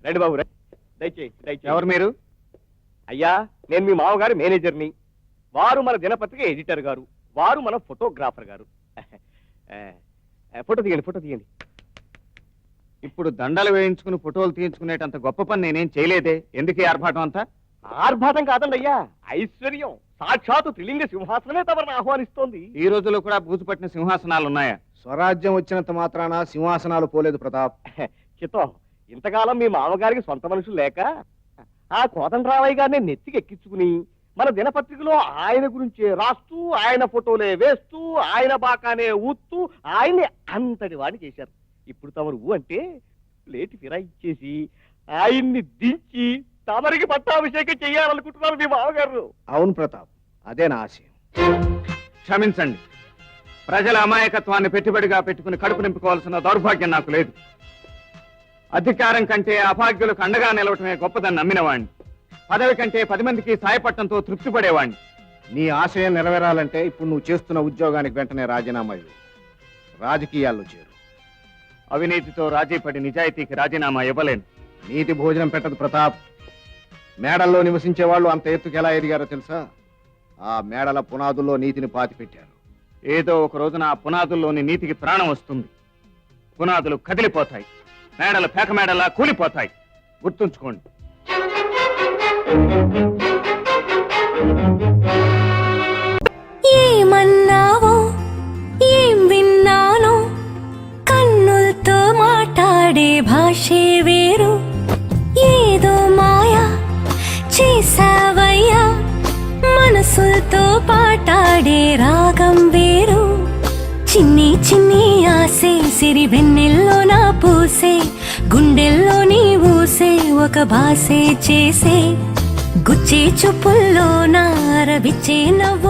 రండి బాబు దయచేయి. ఎవరు మీరు? అయ్యా, నేను మీ మామగారి మేనేజర్ని. వారు మన దినపత్రిక ఎడిటర్ గారు, వారు మన ఫోటోగ్రాఫర్ గారు. ఫోటో తీయండి. ఇప్పుడు దండలు వేయించుకుని ఫోటోలు తీయించుకునేటంత గొప్ప పని నేనేం చేయలేదే. ఎందుకు ఆర్భాటం అంతా? ఆర్భాటం కాదండి అయ్యా, ఐశ్వర్యం. సాక్షాత్తు త్రిలింగ సింహాసనమే తమను ఆహ్వానిస్తోంది. ఈ రోజుల్లో కూడా బూజుపట్టిన సింహాసనాలు ఉన్నాయా? స్వరాజ్యం వచ్చినంత మాత్రాన సింహాసనాలు పోలేదు ప్రతాప్. చిత్తం, ఇంతకాలం మీ మామగారికి సొంత మనుషులు లేక ఆ కోదండరామయ్య గారిని నెత్తికి ఎక్కించుకుని మన దినపత్రికలో ఆయన గురించే రాస్తూ, ఆయన ఫోటోలే వేస్తూ, ఆయన బాకానే ఊత్తూ ఆయన్ని అంతటి వాడిని చేశారు. ఇప్పుడు తమరు అంటే ప్లేట్ ఫిరాయిచ్చేసి ఆయన్ని దించి తమరికి పట్టాభిషేకం చెయ్యాలనుకుంటున్నారు మీ మామగారు. అవును ప్రతాప్, అదే నా ఆశయం. క్షమించండి, ప్రజల అమాయకత్వాన్ని పెట్టుబడిగా పెట్టుకుని కడుపు నింపుకోవాల్సిన దౌర్భాగ్యం నాకు లేదు. అధికారం కంటే అభాగ్యులకు అండగా నిలవటమే గొప్పదని నమ్మినవాణ్ణి. పదవి కంటే 10 మందికి సాయపట్టంతో తృప్తి పడేవాణ్ణి. నీ ఆశయం నెరవేరాలంటే ఇప్పుడు నువ్వు చేస్తున్న ఉద్యోగానికి వెంటనే రాజీనామా ఇవ్వు. రాజకీయాల్లో చేరు. అవినీతితో రాజీపడి నిజాయితీకి రాజీనామా ఇవ్వలేను. నీతి భోజనం పెట్టదు ప్రతాప్. మేడల్లో నివసించే వాళ్ళు అంత ఎత్తుకు ఎలా ఎదిగారో తెలుసా? ఆ మేడల పునాదుల్లో నీతిని పాతిపెట్టారు. ఏదో ఒక రోజున ఆ పునాదుల్లోని నీతికి ప్రాణం వస్తుంది. పునాదులు కదిలిపోతాయి, మేడలు పేక మేడలా కూలిపోతాయి. గుర్తుంచుకోండి. ఏమన్నావో ఏం విన్నానో, కన్నులతో మాట్లాడే భాషే వేరు. ఏదో మాయా చేసావయ్యా, మనసులతో పాటాడే రాగం వేరు. చిన్ని చిన్ని ఆసే సిరి వెన్నెల్లో నా పూసే, గుండెల్లో నీ ఊసే ఒక భాసే చేసే. గుచ్చే చూపుల్లో నా రవిచ్చే నవ్వు.